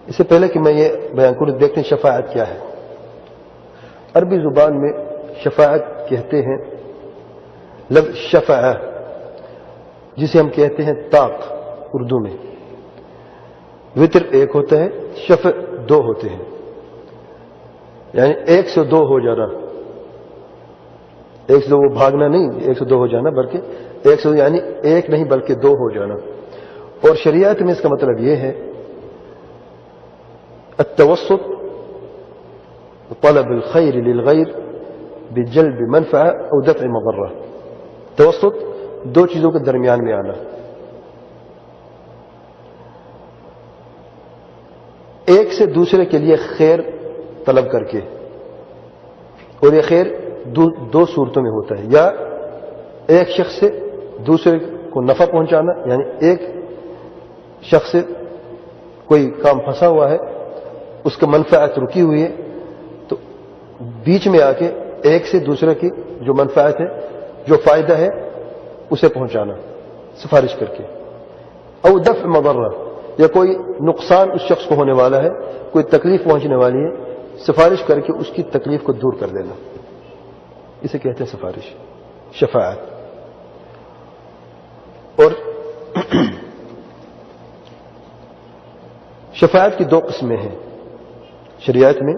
اس سے پہلے کہ میں یہ بیان کروں دیکھتے ہیں شفاعت کیا ہے. عربی زبان میں شفاعت کہتے ہیں لفظ شفاعہ، جسے ہم کہتے ہیں طاق اردو میں. وطر ایک ہوتا ہے، شفع دو ہوتے ہیں، یعنی ایک سے دو ہو جانا. ایک سے دو وہ بھاگنا نہیں، ایک سے دو ہو جانا، بلکہ ایک سے دو یعنی ایک نہیں بلکہ دو ہو جانا. اور شریعت میں اس کا مطلب یہ ہے التوسط طلب الخير للغير بجلب منفعة او دفع مضرة. توسط دو چیزوں کے درمیان میں آنا، ایک سے دوسرے کے لیے خیر طلب کر کے. اور یہ خیر دو صورتوں میں ہوتا ہے، یا ایک شخص سے دوسرے کو نفع پہنچانا، یعنی ایک شخص سے کوئی کام پھنسا ہوا ہے، اس کا منفعت رکی ہوئی ہے، تو بیچ میں آ کے ایک سے دوسرے کی جو منفعت ہے، جو فائدہ ہے، اسے پہنچانا سفارش کر کے. او دفع مضرہ، یا کوئی نقصان اس شخص کو ہونے والا ہے، کوئی تکلیف پہنچنے والی ہے، سفارش کر کے اس کی تکلیف کو دور کر دینا، اسے کہتے ہیں سفارش، شفاعت. اور شفاعت کی دو قسمیں ہیں شریعت میں.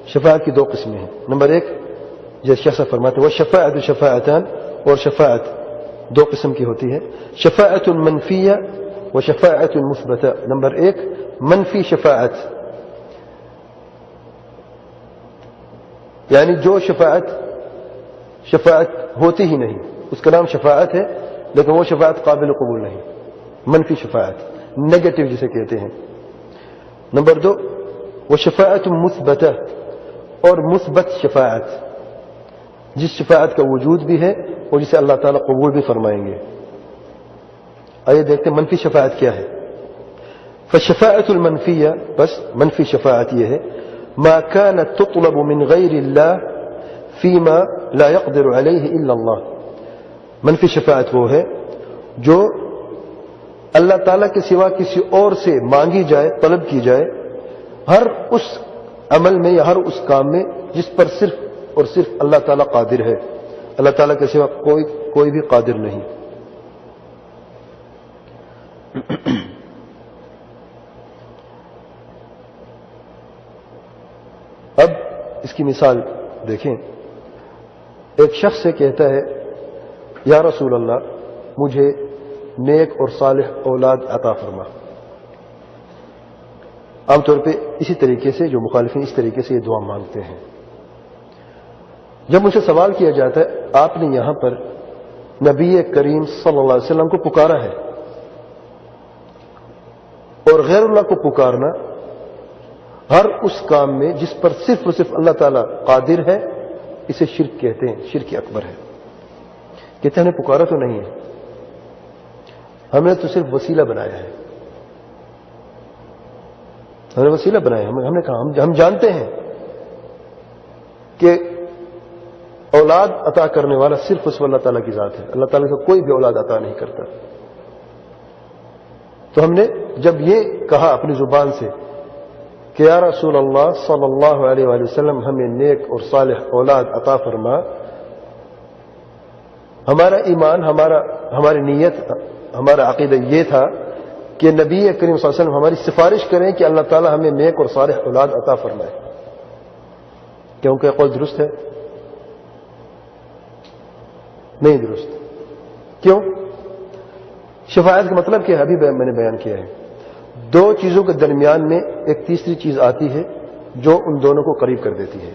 شفاعت کی دو قسمیں ہیں. نمبر ایک، جیسے شیخ صاحب فرماتے ہیں وہ شفاعت شفاعتان، اور شفاعت دو قسم کی ہوتی ہے، شفاعت منفیہ و شفاعت مثبتہ. نمبر ایک، منفی شفاعت، یعنی جو شفاعت ہوتی ہی نہیں، اس کا نام شفاعت ہے لیکن وہ شفاعت قابل قبول نہیں، منفی شفاعت، نیگیٹو جسے کہتے ہیں. نمبر دو، وہ شفاعت مثبتہ، اور مثبت شفاعت، جس شفاعت کا وجود بھی ہے اور جسے اللہ تعالیٰ قبول بھی فرمائیں گے. آئیے دیکھتے ہیں منفی شفاعت کیا ہے. فالشفاعت المنفیہ، بس منفی شفاعت یہ ہے ما كانت تطلب من غیر اللہ فيما لا يقدر عليه الا اللہ. منفی شفاعت وہ ہے جو اللہ تعالیٰ کے سوا کسی اور سے مانگی جائے، طلب کی جائے، ہر اس عمل میں یا ہر اس کام میں جس پر صرف اور صرف اللہ تعالیٰ قادر ہے. اللہ تعالیٰ کے سوا کوئی بھی قادر نہیں. اب اس کی مثال دیکھیں. ایک شخص سے کہتا ہے یا رسول اللہ مجھے نیک اور صالح اولاد عطا فرما. عام طور پہ اسی طریقے سے جو مخالفین اس طریقے سے یہ دعا مانگتے ہیں. جب مجھ سے سوال کیا جاتا ہے آپ نے یہاں پر نبی کریم صلی اللہ علیہ وسلم کو پکارا ہے، اور غیر اللہ کو پکارنا ہر اس کام میں جس پر صرف اور صرف اللہ تعالیٰ قادر ہے، اسے شرک کہتے ہیں، شرک اکبر ہے. کہتے ہیں ہم نے پکارا تو نہیں ہے، ہم نے تو صرف وسیلہ بنایا ہے. ہم نے وسیلہ بنایا، ہم نے کہا ہم جانتے ہیں کہ اولاد عطا کرنے والا صرف اس اللہ تعالیٰ کی ذات ہے، اللہ تعالیٰ کو کوئی بھی اولاد عطا نہیں کرتا. تو ہم نے جب یہ کہا اپنی زبان سے کہ یا رسول اللہ صلی اللہ علیہ وآلہ وسلم ہمیں نیک اور صالح اولاد عطا فرما، ہمارا ایمان، ہماری نیت، ہمارا عقیدہ یہ تھا کہ نبی کریم صلی اللہ علیہ وسلم ہماری سفارش کریں کہ اللہ تعالیٰ ہمیں نیک اور صالح اولاد عطا فرمائے. کیا ان کا قول درست ہے؟ نہیں درست. کیوں؟ شفاعت کا مطلب کیا ہے؟ ابھی میں نے بیان کیا ہے. دو چیزوں کے درمیان میں ایک تیسری چیز آتی ہے جو ان دونوں کو قریب کر دیتی ہے،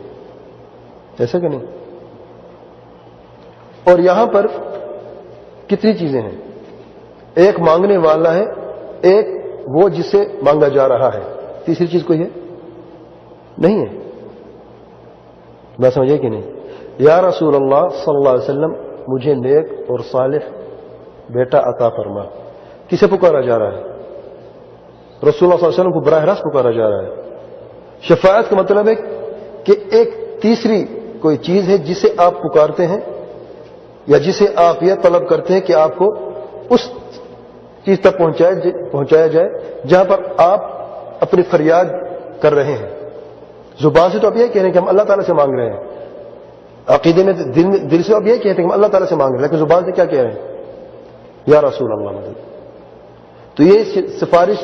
ایسا کہ نہیں؟ اور یہاں پر کتنی چیزیں ہیں؟ ایک مانگنے والا ہے، ایک وہ جسے مانگا جا رہا ہے. تیسری چیز کوئی ہے؟ نہیں ہے. بات سمجھے کہ نہیں؟ یا رسول اللہ صلی اللہ علیہ وسلم مجھے نیک اور صالح بیٹا عطا فرما. کسے پکارا جا رہا ہے؟ رسول اللہ صلی اللہ علیہ وسلم کو براہ راست پکارا جا رہا ہے. شفاعت کا مطلب ہے کہ ایک تیسری کوئی چیز ہے جسے آپ پکارتے ہیں یا جسے آپ یہ طلب کرتے ہیں کہ آپ کو اس چیز تک پہنچایا جائے جہاں پر آپ اپنی فریاد کر رہے ہیں. زبان سے تو آپ یہ کہہ رہے ہیں کہ ہم اللہ تعالیٰ سے مانگ رہے ہیں, عقیدے میں دل سے آپ یہ کہتے ہیں کہ ہم اللہ تعالیٰ سے مانگ رہے ہیں, لیکن زبان سے کیا کہہ رہے ہیں؟ یا رسول اللہ مدد. تو یہ سفارش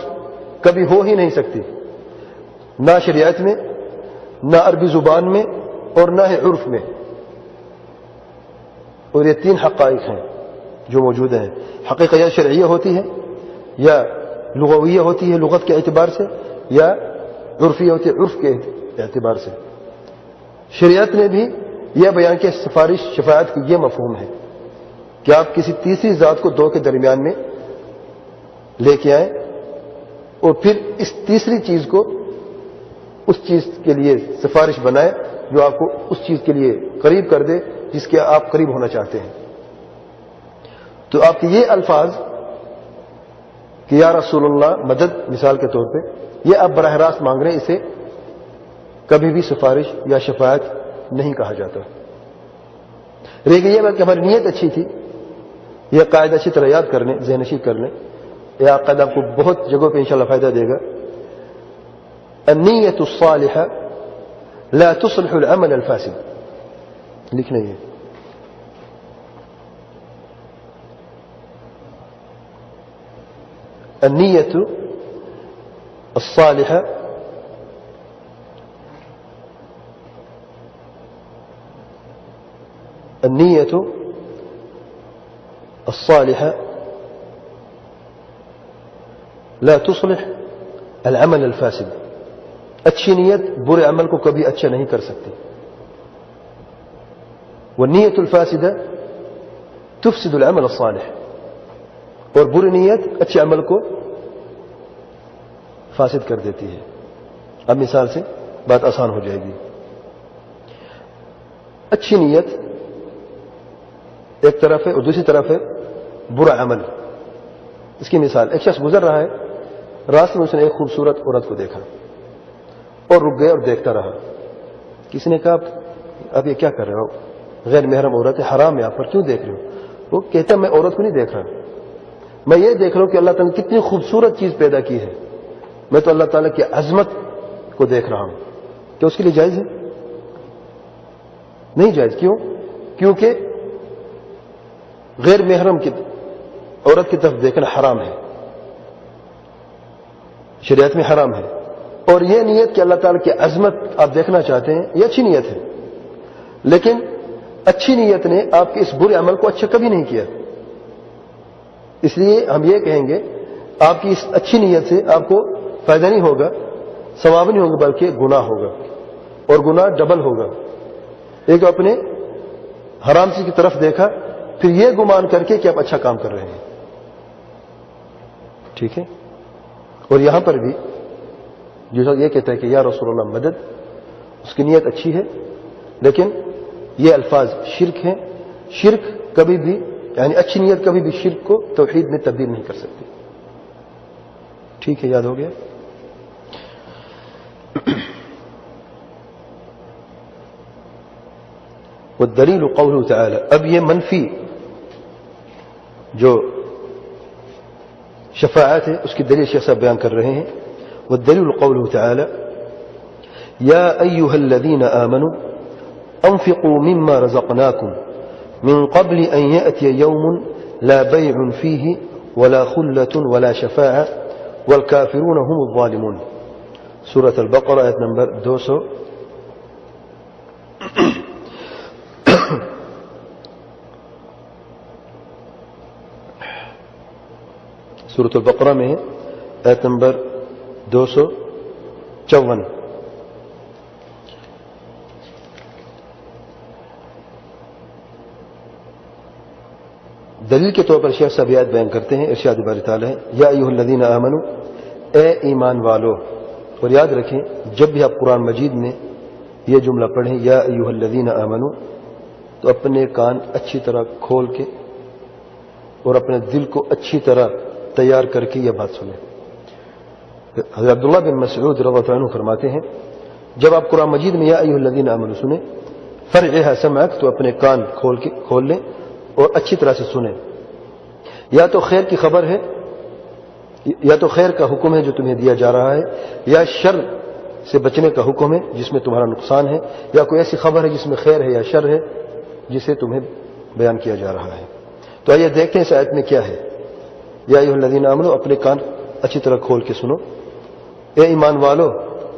کبھی ہو ہی نہیں سکتی, نہ شریعت میں, نہ عربی زبان میں, اور نہ ہی عرف میں. اور یہ تین حقائق ہیں جو موجود ہیں. حقیقت یا شرعیہ ہوتی ہے, یا لغویہ ہوتی ہے لغت کے اعتبار سے, یا عرفیہ ہوتی ہے عرف کے اعتبار سے. شریعت نے بھی یہ بیان کیا سفارش شفاعت کی یہ مفہوم ہے کہ آپ کسی تیسری ذات کو دو کے درمیان میں لے کے آئیں, اور پھر اس تیسری چیز کو اس چیز کے لیے سفارش بنائے جو آپ کو اس چیز کے لیے قریب کر دے جس کے آپ قریب ہونا چاہتے ہیں. تو آپ کے یہ الفاظ کہ یا رسول اللہ مدد مثال کے طور پہ, یہ آپ براہ راست مانگ رہے ہیں, اسے کبھی بھی سفارش یا شفاعت نہیں کہا جاتا. رہ گئی یہ بات کہ ہماری نیت اچھی تھی, یہ قاعدہ اچھی طرح یاد کر لیں, ذہن نشین کر لیں. یہ قاعدہ آپ کو بہت جگہوں پہ انشاءاللہ فائدہ دے گا. النیت الصالحہ لا تصلح العمل الفاسد. لکھنا یہ النیت الصالحہ النیت الصالحہ لا تصلح العمل الفاسد. اچھی نیت برے عمل کو کبھی اچھا نہیں کر سکتی. والنیت الفاسدہ تفسد العمل الصالح. اور بری نیت اچھے عمل کو فاسد کر دیتی ہے. اب مثال سے بات آسان ہو جائے گی. اچھی نیت ایک طرف ہے اور دوسری طرف ہے برا عمل. اس کی مثال, ایک شخص گزر رہا ہے, راستے میں اس نے ایک خوبصورت عورت کو دیکھا اور رک گیا اور دیکھتا رہا. کسی نے کہا اب یہ کیا کر رہے ہو, غیر محرم عورت ہے, حرام ہے, آپ پر کیوں دیکھ رہے ہو؟ وہ کہتا میں عورت کو نہیں دیکھ رہا, میں یہ دیکھ رہا ہوں کہ اللہ تعالیٰ نے کتنی خوبصورت چیز پیدا کی ہے, میں تو اللہ تعالیٰ کی عظمت کو دیکھ رہا ہوں. کیا اس کے لیے جائز ہے؟ نہیں جائز. کیوں؟ کیونکہ غیر محرم کی عورت کی طرف دیکھنا حرام ہے, شریعت میں حرام ہے. اور یہ نیت کہ اللہ تعالیٰ کی عظمت آپ دیکھنا چاہتے ہیں, یہ اچھی نیت ہے, لیکن اچھی نیت نے آپ کے اس برے عمل کو اچھا کبھی نہیں کیا. اس لیے ہم یہ کہیں گے آپ کی اس اچھی نیت سے آپ کو فائدہ نہیں ہوگا, ثواب نہیں ہوگا, بلکہ گناہ ہوگا, اور گناہ ڈبل ہوگا. ایک اپنے حرام چیز کی طرف دیکھا, پھر یہ گمان کر کے کہ آپ اچھا کام کر رہے ہیں. ٹھیک ہے. اور یہاں پر بھی جو یہ کہتا ہے کہ یا رسول اللہ مدد, اس کی نیت اچھی ہے, لیکن یہ الفاظ شرک ہیں. شرک کبھی بھی, یعنی اچھی نیت کبھی بھی شرک کو توحید میں تبدیل نہیں کر سکتی. ٹھیک ہے, یاد ہو گیا. والدلیل قوله تعالی. اب یہ منفی جو شفاعت ہے اس کی دلیل شیخ صاحب بیان کر رہے ہیں. والدلیل قوله تعالی یا ایها الذین آمنوا انفقوا مما رزقناکم من قبل ان یأتی یوم لا بیع فیہ ولا خلة ولا شفاعة والکافرون هم الظالمون. سورة البقرہ آیت نمبر 200. سورة البقرہ میں آیت نمبر 254. دلیل کے طور پر شیخ صاحب آیت بیان کرتے ہیں. ارشاد باری تعالی ہے یا ایھا الذین آمنوا, اے ایمان والو. اور یاد رکھیں جب بھی آپ قرآن مجید میں یہ جملہ پڑھیں یا ایھا الذین آمنوا, تو اپنے کان اچھی طرح کھول کے اور اپنے دل کو اچھی طرح تیار کر کے یہ بات سنیں. حضرت عبداللہ بن مسعود رضی اللہ عنہ فرماتے ہیں جب آپ قرآن مجید میں یا ایھا الذین آمنوا سنیں, فرعھا سمعک, تو اپنے کان کھول لیں اور اچھی طرح سے سنیں. یا تو خیر کی خبر ہے یا تو خیر کا حکم ہے جو تمہیں دیا جا رہا ہے، یا شر سے بچنے کا حکم ہے جس میں تمہارا نقصان ہے، یا کوئی ایسی خبر ہے جس میں خیر ہے یا شر ہے جسے تمہیں بیان کیا جا رہا ہے۔ تو آئیے دیکھتے ہیں اس آیت میں کیا ہے۔ یا ایھا الذین آمنوا، اپنے کان اچھی طرح کھول کے سنو، اے ایمان والو،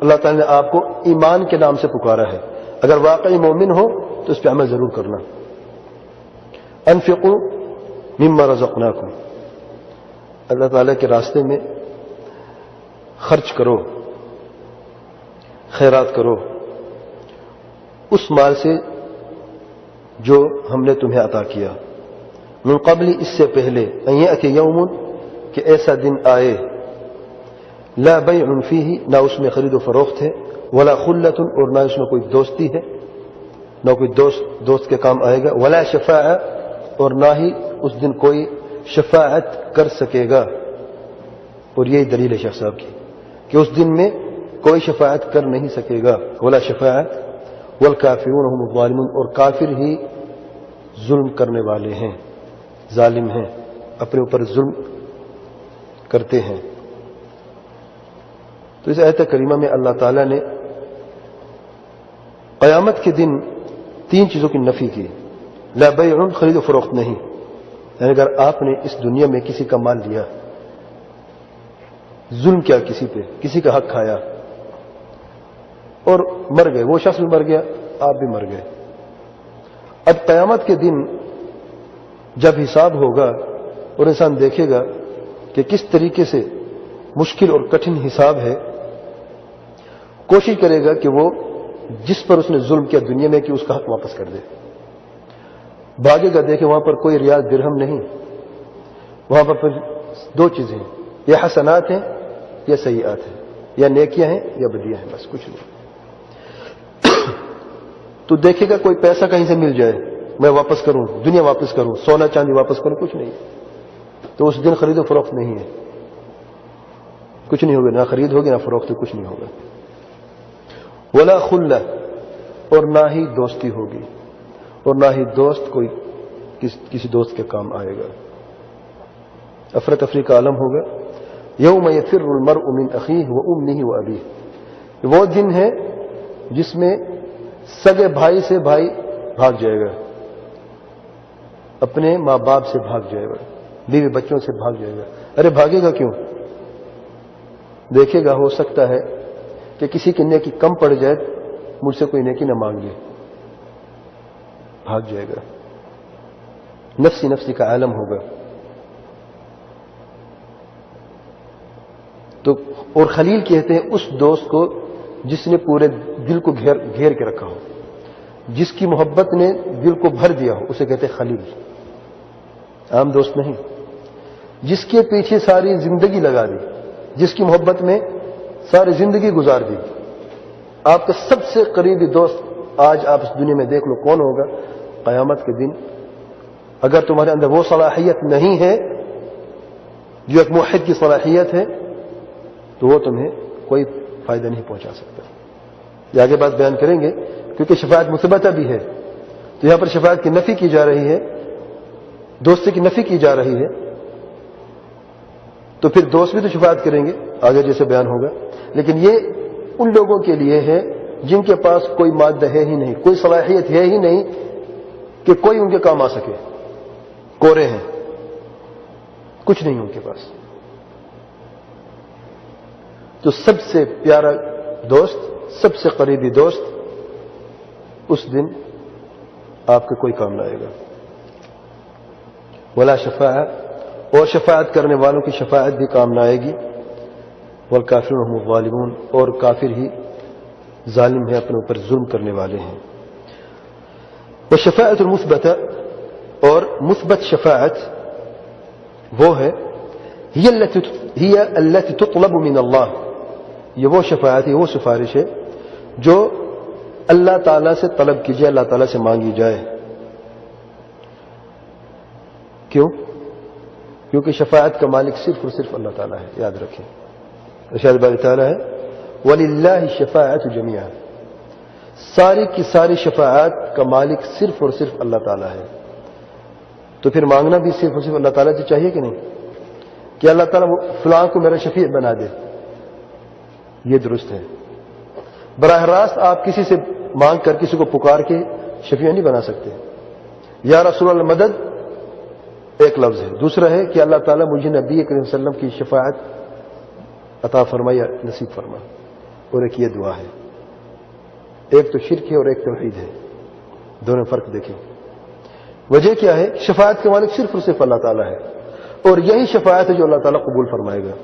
اللہ تعالیٰ نے آپ کو ایمان کے نام سے پکارا ہے، اگر واقعی مومن ہو تو اس پہ عمل ضرور کرنا۔ انفقوا مما رزقناکم، اللہ تعالیٰ کے راستے میں خرچ کرو، خیرات کرو اس مال سے جو ہم نے تمہیں عطا کیا، من قبل، اس سے پہلے، ان یأتی یوم، کہ ایسا دن آئے، لا بیع فیہ، نہ اس میں خرید و فروخت ہے، ولا خلۃ، اور نہ اس میں کوئی دوستی ہے، نہ کوئی دوست کے کام آئے گا، ولا شفاعہ، اور نہ ہی اس دن کوئی شفاعت کر سکے گا۔ اور یہی دلیل ہے شیخ صاحب کی کہ اس دن میں کوئی شفاعت کر نہیں سکے گا، ولا شفاعت، والکافرون هم الظالمون، اور کافر ہی ظلم کرنے والے ہیں، ظالم ہیں، اپنے اوپر ظلم کرتے ہیں۔ تو اس آیت کریمہ میں اللہ تعالیٰ نے قیامت کے دن تین چیزوں کی نفی کی۔ لا بیع، خرید و فروخت نہیں، یعنی اگر آپ نے اس دنیا میں کسی کا مال لیا، ظلم کیا کسی پہ، کسی کا حق کھایا اور مر گئے، وہ شخص بھی مر گیا، آپ بھی مر گئے، اب قیامت کے دن جب حساب ہوگا اور انسان دیکھے گا کہ کس طریقے سے مشکل اور کٹھن حساب ہے، کوشش کرے گا کہ وہ جس پر اس نے ظلم کیا دنیا میں کہ اس کا حق واپس کر دے، بھاگے گا، دیکھے وہاں پر کوئی ریال درہم نہیں، وہاں پر دو چیزیں ہیں، یا حسنات ہیں یا سیئات ہیں، یا نیکیاں ہیں یا بدیاں ہیں، بس کچھ نہیں۔ تو دیکھے گا کوئی پیسہ کہیں سے مل جائے، میں واپس کروں، دنیا واپس کروں، سونا چاندی واپس کروں، کچھ نہیں۔ تو اس دن خرید و فروخت نہیں ہے، کچھ نہیں ہوگا، نہ خرید ہوگی نہ فروخت، کچھ نہیں ہوگا۔ ولا خلہ، اور نہ ہی دوستی ہوگی، اور نہ ہی دوست کوئی کسی دوست کے کام آئے گا، افراتفری کا عالم ہوگا۔ یوم یفر المرء من اخیہ وامہ وابیہ، وہ دن ہے جس میں سگے بھائی سے بھائی بھاگ جائے گا، اپنے ماں باپ سے بھاگ جائے گا، بیوی بچوں سے بھاگ جائے گا۔ ارے بھاگے گا کیوں؟ دیکھے گا ہو سکتا ہے کہ کسی کی نیکی کم پڑ جائے، مجھ سے کوئی نیکی نہ مانگ لے، بھاگ جائے گا، نفسی نفسی کا عالم ہوگا۔ تو اور خلیل کہتے ہیں اس دوست کو جس نے پورے دل کو گھیر کے رکھا ہو، جس کی محبت نے دل کو بھر دیا ہو، اسے کہتے ہیں خلیل، عام دوست نہیں۔ جس کے پیچھے ساری زندگی لگا دی، جس کی محبت میں ساری زندگی گزار دی، آپ کا سب سے قریبی دوست آج آپ اس دنیا میں دیکھ لو کون ہوگا؟ قیامت کے دن اگر تمہارے اندر وہ صلاحیت نہیں ہے جو ایک موحد کی صلاحیت ہے، تو وہ تمہیں کوئی فائدہ نہیں پہنچا سکتا۔ یہ آگے بات بیان کریں گے، کیونکہ شفاعت مثبتہ بھی ہے، تو یہاں پر شفاعت کی نفی کی جا رہی ہے، دوستی کی نفی کی جا رہی ہے، تو پھر دوست بھی تو شفاعت کریں گے آگے جیسے بیان ہوگا، لیکن یہ ان لوگوں کے لیے ہے جن کے پاس کوئی مادہ ہے ہی نہیں، کوئی صلاحیت ہے ہی نہیں کہ کوئی ان کے کام آ سکے، کورے ہیں، کچھ نہیں ان کے پاس۔ تو سب سے پیارا دوست، سب سے قریبی دوست اس دن آپ کے کوئی کام نہ آئے گا۔ ولا شفاعہ، اور شفاعت کرنے والوں کی شفاعت بھی کام نہ آئے گی۔ والکافرون هم الظالمون، اور کافر ہی ظالم ہے، اپنے اوپر ظلم کرنے والے ہیں۔ والشفاعۃ المثبتہ، اور مثبت شفاعت وہ ہے، هي التي تطلب من اللہ، یہ وہ شفاعت ہے، وہ سفارش ہے جو اللہ تعالیٰ سے طلب کی جائے، اللہ تعالیٰ سے مانگی جائے۔ کیوں؟ کیونکہ شفاعت کا مالک صرف اور صرف اللہ تعالیٰ ہے، یاد رکھیں۔ ارشاد باری تعالیٰ ہے وَلِلَّهِ الشَّفَاعَةُ جَمِيعًا، ساری کی ساری شفاعت کا مالک صرف اور صرف اللہ تعالیٰ ہے۔ تو پھر مانگنا بھی صرف اور صرف اللہ تعالیٰ سے چاہیے کہ نہیں؟ کہ اللہ تعالیٰ فلاں کو میرا شفیع بنا دے، یہ درست ہے۔ براہ راست آپ کسی سے مانگ کر، کسی کو پکار کے شفیع نہیں بنا سکتے۔ یا رسول اللہ مدد ایک لفظ ہے، دوسرا ہے کہ اللہ تعالیٰ مجھے نبی کریم صلی اللہ علیہ وسلم کی شفاعت عطا فرمائے یا نصیب فرمائے، اور ایک یہ دعا ہے۔ ایک تو شرک ہے اور ایک توحید ہے، دونوں فرق دیکھیں۔ وجہ کیا ہے؟ شفاعت کے مالک صرف اور صرف اللہ تعالیٰ ہے، اور یہی شفاعت ہے جو اللہ تعالیٰ قبول فرمائے گا۔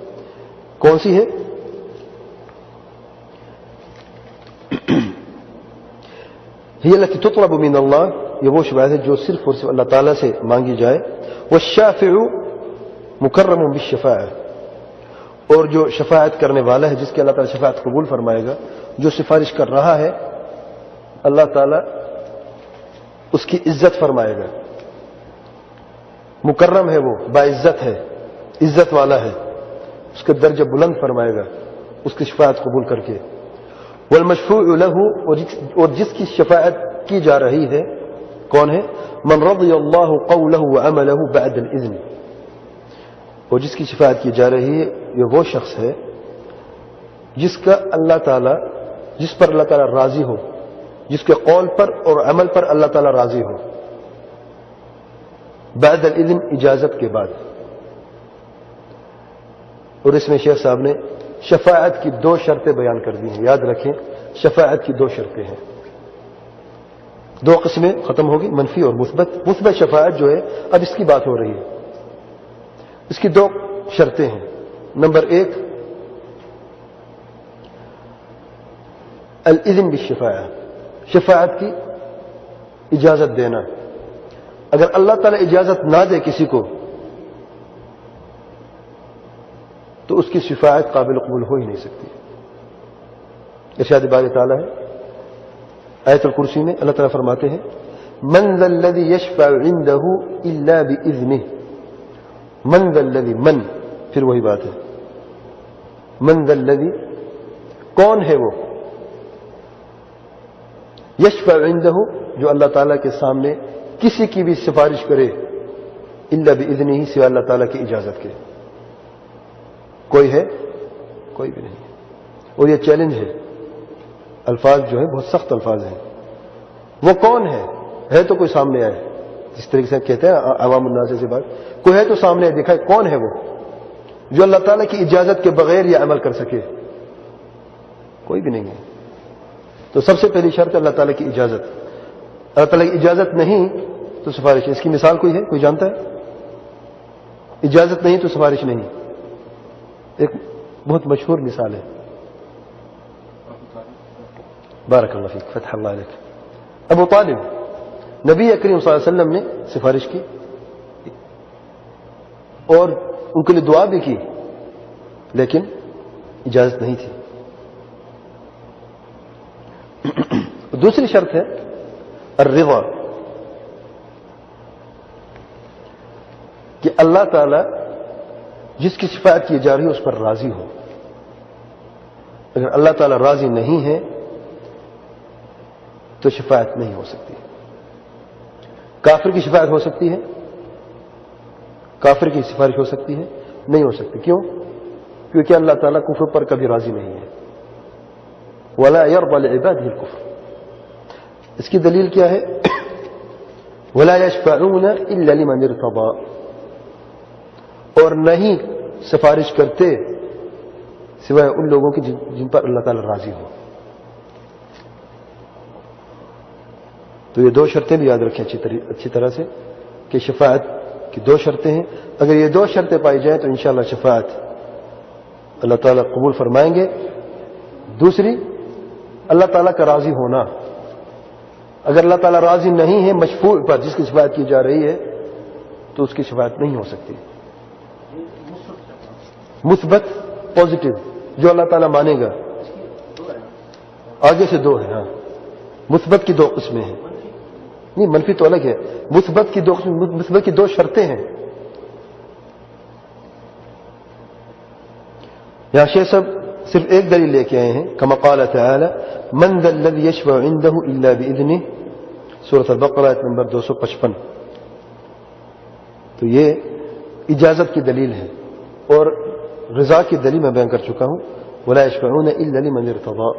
کون سی ہے؟ ہی التی تطلب من اللہ، یہ وہ شفاعت ہے جو صرف اور صرف اللہ تعالیٰ سے مانگی جائے۔ والشافع مکرم بالشفاعہ، اور جو شفاعت کرنے والا ہے، جس کے اللہ تعالیٰ شفاعت قبول فرمائے گا، جو سفارش کر رہا ہے، اللہ تعالیٰ اس کی عزت فرمائے گا۔ مکرم ہے، وہ باعزت ہے، عزت والا ہے، اس کا درجہ بلند فرمائے گا اس کی شفاعت قبول کر کے۔ والمشفوع له، اور جس کی شفاعت کی جا رہی ہے کون ہے؟ من رضی اللہ قوله وعمله بعد الاذن، اور جس کی شفاعت کی جا رہی ہے یہ وہ شخص ہے جس کا اللہ تعالی، جس پر اللہ تعالی راضی ہو، جس کے قول پر اور عمل پر اللہ تعالی راضی ہو، بعد الاذن، اجازت کے بعد۔ اور اس میں شیخ صاحب نے شفاعت کی دو شرطیں بیان کر دی ہیں، یاد رکھیں شفاعت کی دو شرطیں ہیں، دو قسمیں ختم ہوگی، منفی اور مثبت۔ مثبت شفاعت جو ہے اب اس کی بات ہو رہی ہے، اس کی دو شرطیں ہیں۔ نمبر ایک الاذن بالشفاعہ، شفاعت کی اجازت دینا۔ اگر اللہ تعالیٰ اجازت نہ دے کسی کو تو اس کی شفاعت قابل قبول ہو ہی نہیں سکتی۔ ارشاد باری تعالیٰ ہے آیت الکرسی میں، اللہ تعالیٰ فرماتے ہیں من ذا الذی یشفع عنده الا باذنہ، من ذا الذی، من پھر وہی بات ہے، من ذا الذی، کون ہے وہ، یشفع عنده، جو اللہ تعالیٰ کے سامنے کسی کی بھی سفارش کرے، الا باذنہ، سوائے اللہ تعالیٰ کی اجازت کے۔ کوئی ہے؟ کوئی بھی نہیں۔ اور یہ چیلنج ہے، الفاظ جو ہے بہت سخت الفاظ ہیں۔ وہ کون ہے تو کوئی سامنے آئے، جس طریقے سے کہتے ہیں عوام الناس سے بات، کوئی ہے تو سامنے آئے، دکھائے کون ہے وہ جو اللہ تعالیٰ کی اجازت کے بغیر یہ عمل کر سکے۔ کوئی بھی نہیں ہے۔ تو سب سے پہلی شرط اللہ تعالیٰ کی اجازت، اللہ تعالیٰ کی اجازت نہیں تو سفارش ہے۔ اس کی مثال کوئی ہے؟ کوئی جانتا ہے؟ اجازت نہیں تو سفارش نہیں۔ ایک بہت مشہور مثال ہے، بارک اللہ فیک، فتح اللہ علیک۔ ابو طالب، نبی کریم صلی اللہ علیہ وسلم نے سفارش کی اور ان کے لیے دعا بھی کی، لیکن اجازت نہیں تھی۔ دوسری شرط ہے الرضا، کہ اللہ تعالی جس کی شفاعت کی جا رہی ہے اس پر راضی ہو۔ اگر اللہ تعالی راضی نہیں ہے تو شفاعت نہیں ہو سکتی۔ کافر کی شفاعت ہو سکتی ہے؟ کافر کی سفارش ہو سکتی ہے؟ نہیں ہو سکتی۔ کیوں؟ کیونکہ اللہ تعالیٰ کفر پر کبھی راضی نہیں ہے۔ وَلَا يَرْضَى لِعِبَادِهِ الْكُفْرَ، اس کی دلیل کیا ہے؟ وَلَا يَشْفَعُونَ إِلَّا لِمَنِ ارْتَضَى، اور نہیں سفارش کرتے سوائے ان لوگوں کی جن پر اللہ تعالیٰ راضی ہو۔ تو یہ دو شرطیں بھی یاد رکھیں اچھی طرح سے کہ شفاعت کی دو شرطیں ہیں۔ اگر یہ دو شرطیں پائی جائیں تو انشاءاللہ شفاعت اللہ تعالیٰ قبول فرمائیں گے۔ دوسری، اللہ تعالیٰ کا راضی ہونا۔ اگر اللہ تعالیٰ راضی نہیں ہے مشفوع پر، جس کی شفاعت کی جا رہی ہے، تو اس کی شفاعت نہیں ہو سکتی۔ مثبت پازیٹو، جو اللہ تعالیٰ مانے گا، آگے سے دو ہے۔ ہاں، مثبت کی دو قسمیں ہیں، نہیں منفی تو الگ ہے۔ مثبت کی دو شرطیں ہیں۔ یہاں شیخ صاحب صرف ایک دلیل لے کے آئے ہیں، کما قال تعالی من ذا الذی یشفع عنده الا باذنہ، سورۃ البقرہ آیت نمبر 255۔ تو یہ اجازت کی دلیل ہے، اور رضا کی دلیل میں بیان کر چکا ہوں، ولا یشفعون الا لمن ارتضى،